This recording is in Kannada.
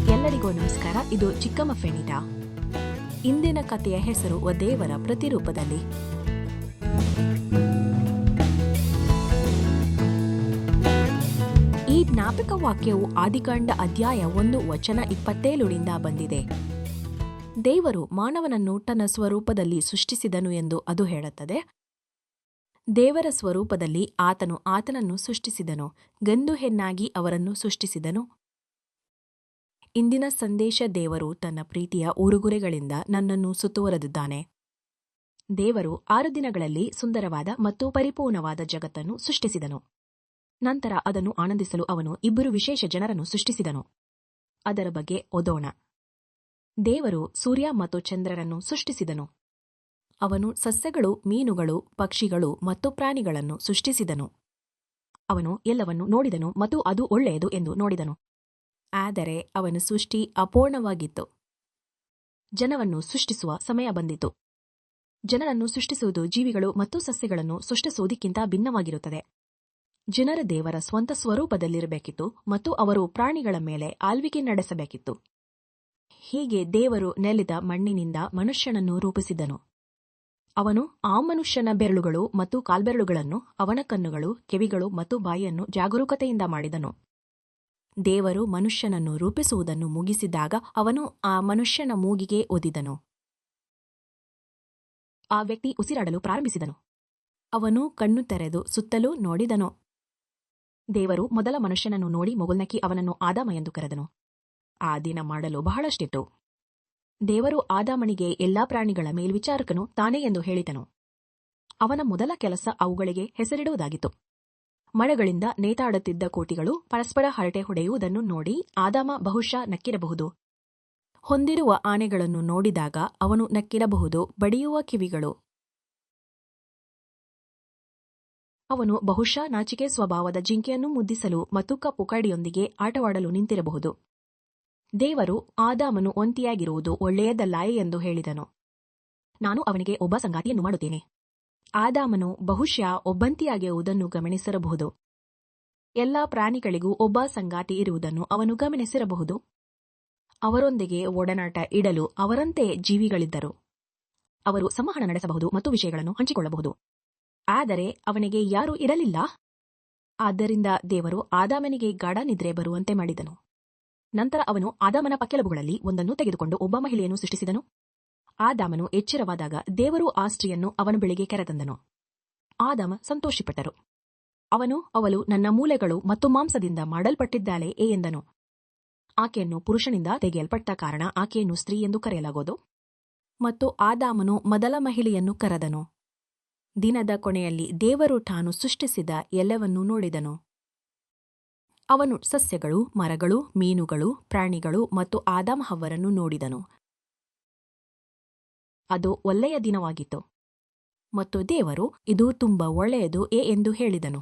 ಎಲ್ಲರಿಗೂ ನಮಸ್ಕಾರ. ಇದು ಚಿಕ್ಕಮ್ಮ ಫೆನಿಟಾ. ಇಂದಿನ ಕಥೆಯ ಹೆಸರು ದೇವರ ಪ್ರತಿರೂಪದಲ್ಲಿ. ಈ ಜ್ಞಾಪಕ ವಾಕ್ಯವು ಆದಿಕಾಂಡ ಅಧ್ಯಾಯ 1 ವಚನ 27ರಿಂದ ಬಂದಿದೆ. ದೇವರು ಮಾನವನನ್ನು ತನ್ನ ಸ್ವರೂಪದಲ್ಲಿ ಸೃಷ್ಟಿಸಿದನು ಎಂದು ಅದು ಹೇಳುತ್ತದೆ. ದೇವರ ಸ್ವರೂಪದಲ್ಲಿ ಆತನು ಆತನನ್ನು ಸೃಷ್ಟಿಸಿದನು, ಗಂಡು ಹೆಣ್ಣಾಗಿ ಅವರನ್ನು ಸೃಷ್ಟಿಸಿದನು. ಇಂದಿನ ಸಂದೇಶ: ದೇವರು ತನ್ನ ಪ್ರೀತಿಯ ಉಡುಗೊರೆಗಳಿಂದ ನನ್ನನ್ನು ಸುತ್ತುವರೆದಿದ್ದಾನೆ. ದೇವರು 6 ದಿನಗಳಲ್ಲಿ ಸುಂದರವಾದ ಮತ್ತು ಪರಿಪೂರ್ಣವಾದ ಜಗತ್ತನ್ನು ಸೃಷ್ಟಿಸಿದನು. ನಂತರ ಅದನ್ನು ಆನಂದಿಸಲು ಅವನು 2 ವಿಶೇಷ ಜನರನ್ನು ಸೃಷ್ಟಿಸಿದನು. ಅದರ ಬಗ್ಗೆ ಓದೋಣ. ದೇವರು ಸೂರ್ಯ ಮತ್ತು ಚಂದ್ರರನ್ನು ಸೃಷ್ಟಿಸಿದನು. ಅವನು ಸಸ್ಯಗಳು, ಮೀನುಗಳು, ಪಕ್ಷಿಗಳು ಮತ್ತು ಪ್ರಾಣಿಗಳನ್ನು ಸೃಷ್ಟಿಸಿದನು. ಅವನು ಎಲ್ಲವನ್ನೂ ನೋಡಿದನು ಮತ್ತು ಅದು ಒಳ್ಳೆಯದು ಎಂದು ನೋಡಿದನು. ಆದರೆ ಅವನ ಸೃಷ್ಟಿ ಅಪೂರ್ಣವಾಗಿತ್ತು. ಜನವನ್ನು ಸೃಷ್ಟಿಸುವ ಸಮಯ ಬಂದಿತು. ಜನರನ್ನು ಸೃಷ್ಟಿಸುವುದು ಜೀವಿಗಳು ಮತ್ತು ಸಸ್ಯಗಳನ್ನು ಸೃಷ್ಟಿಸುವುದಕ್ಕಿಂತ ಭಿನ್ನವಾಗಿರುತ್ತದೆ. ಜನರ ದೇವರ ಸ್ವಂತ ಸ್ವರೂಪದಲ್ಲಿರಬೇಕಿತ್ತು ಮತ್ತು ಅವರು ಪ್ರಾಣಿಗಳ ಮೇಲೆ ಆಳ್ವಿಕೆ ನಡೆಸಬೇಕಿತ್ತು. ಹೀಗೆ ದೇವರು ನೆಲದ ಮಣ್ಣಿನಿಂದ ಮನುಷ್ಯನನ್ನು ರೂಪಿಸಿದನು. ಅವನು ಆ ಮನುಷ್ಯನ ಬೆರಳುಗಳು ಮತ್ತು ಕಾಲ್ಬೆರಳುಗಳನ್ನು, ಅವನ ಕಣ್ಣುಗಳು, ಕಿವಿಗಳು ಮತ್ತು ಬಾಯಿಯನ್ನು ಜಾಗರೂಕತೆಯಿಂದ ಮಾಡಿದನು. ದೇವರು ಮನುಷ್ಯನನ್ನು ರೂಪಿಸುವುದನ್ನು ಮುಗಿಸಿದಾಗ ಅವನು ಆ ಮನುಷ್ಯನ ಮೂಗಿಗೆ ಊದಿದನು. ಆ ವ್ಯಕ್ತಿ ಉಸಿರಾಡಲು ಪ್ರಾರಂಭಿಸಿದನು. ಅವನು ಕಣ್ಣು ತೆರೆದು ಸುತ್ತಲೂ ನೋಡಿದನು. ದೇವರು ಮೊದಲ ಮನುಷ್ಯನನ್ನು ನೋಡಿ ಮುಗುಳ್ನಕ್ಕಿ ಅವನನ್ನು ಆದಾಮ ಎಂದು ಕರೆದನು. ಆ ದಿನ ಮಾಡಲು ಬಹಳಷ್ಟಿತ್ತು. ದೇವರು ಆದಾಮನಿಗೆ ಎಲ್ಲಾ ಪ್ರಾಣಿಗಳ ಮೇಲ್ವಿಚಾರಕನು ತಾನೇ ಎಂದು ಹೇಳಿದನು. ಅವನ ಮೊದಲ ಕೆಲಸ ಅವುಗಳಿಗೆ ಹೆಸರಿಡುವುದಾಗಿತ್ತು. ಮರಗಳಿಂದ ನೇತಾಡುತ್ತಿದ್ದ ಕೋತಿಗಳು ಪರಸ್ಪರ ಹರಟೆ ಹೊಡೆಯುವುದನ್ನು ನೋಡಿ ಆದಾಮ ಬಹುಶಃ ನಕ್ಕಿರಬಹುದು. ಹೊಂದಿರುವ ಆನೆಗಳನ್ನು ನೋಡಿದಾಗ ಅವನು ನಕ್ಕಿರಬಹುದು. ಬಡಿಯುವ ಕಿವಿಗಳು. ಅವನು ಬಹುಶಃ ನಾಚಿಕೆ ಸ್ವಭಾವದ ಜಿಂಕೆಯನ್ನು ಮುದ್ದಿಸಲು ಮತ್ತು ಕಪ್ಪು ಕರಡಿಯೊಂದಿಗೆ ಆಟವಾಡಲು ನಿಂತಿರಬಹುದು. ದೇವರು ಆದಾಮನು ಒಂಟಿಯಾಗಿರುವುದು ಒಳ್ಳೆಯದಲ್ಲ ಎಂದು ಹೇಳಿದನು. ನಾನು ಅವನಿಗೆ ಒಬ್ಬ ಸಂಗಾತಿಯನ್ನು ಮಾಡುತ್ತೇನೆ. ಆದಾಮನು ಬಹುಶಃ ಒಬ್ಬಂಟಿಯಾಗಿರುವುದನ್ನು ಗಮನಿಸಿರಬಹುದು. ಎಲ್ಲಾ ಪ್ರಾಣಿಗಳಿಗೂ ಒಬ್ಬ ಸಂಗಾತಿ ಇರುವುದನ್ನು ಅವನು ಗಮನಿಸಿರಬಹುದು. ಅವರೊಂದಿಗೆ ಒಡನಾಟ ಇಡಲು ಅವರಂತೆ ಜೀವಿಗಳಿದ್ದರು. ಅವರು ಸಂವಹನ ನಡೆಸಬಹುದು ಮತ್ತು ವಿಷಯಗಳನ್ನು ಹಂಚಿಕೊಳ್ಳಬಹುದು. ಆದರೆ ಅವನಿಗೆ ಯಾರೂ ಇರಲಿಲ್ಲ. ಆದ್ದರಿಂದ ದೇವರು ಆದಾಮನಿಗೆ ಗಾಢ ನಿದ್ರೆ ಬರುವಂತೆ ಮಾಡಿದನು. ನಂತರ ಅವನು ಆದಾಮನ ಪಕ್ಕೆಲುಬುಗಳಲ್ಲಿ ಒಂದನ್ನು ತೆಗೆದುಕೊಂಡು ಒಬ್ಬ ಮಹಿಳೆಯನ್ನು ಸೃಷ್ಟಿಸಿದನು. ಆದಾಮನು ಎಚ್ಚರವಾದಾಗ ದೇವರು ಆ ಸ್ತ್ರೀಯನ್ನು ಅವನ ಬಳಿಗೆ ಕರೆತಂದನು. ಆದಾಮ ಸಂತೋಷಪಟ್ಟರು. ಅವಳು ನನ್ನ ಮೂಳೆಗಳು ಮತ್ತು ಮಾಂಸದಿಂದ ಮಾಡಲ್ಪಟ್ಟಿದ್ದಾಳೆ ಎಂದನು. ಆಕೆಯನ್ನು ಪುರುಷನಿಂದ ತೆಗೆಯಲ್ಪಟ್ಟ ಕಾರಣ ಆಕೆಯನ್ನು ಸ್ತ್ರೀ ಎಂದು ಕರೆಯಲಾಗುವುದು. ಮತ್ತು ಆದಾಮನು ಮೊದಲ ಮಹಿಳೆಯನ್ನು ಕರೆದನು. ದಿನದ ಕೊನೆಯಲ್ಲಿ ದೇವರು ತಾನು ಸೃಷ್ಟಿಸಿದ ಎಲ್ಲವನ್ನೂ ನೋಡಿದನು. ಅವನು ಸಸ್ಯಗಳು, ಮರಗಳು, ಮೀನುಗಳು, ಪ್ರಾಣಿಗಳು ಮತ್ತು ಆದಾಮ ಹವ್ವರನ್ನು ನೋಡಿದನು. ಅದು ಒಳ್ಳೆಯ ದಿನವಾಗಿತ್ತು. ಮತ್ತು ದೇವರು ಇದು ತುಂಬಾ ಒಳ್ಳೆಯದು ಎಂದು ಹೇಳಿದನು.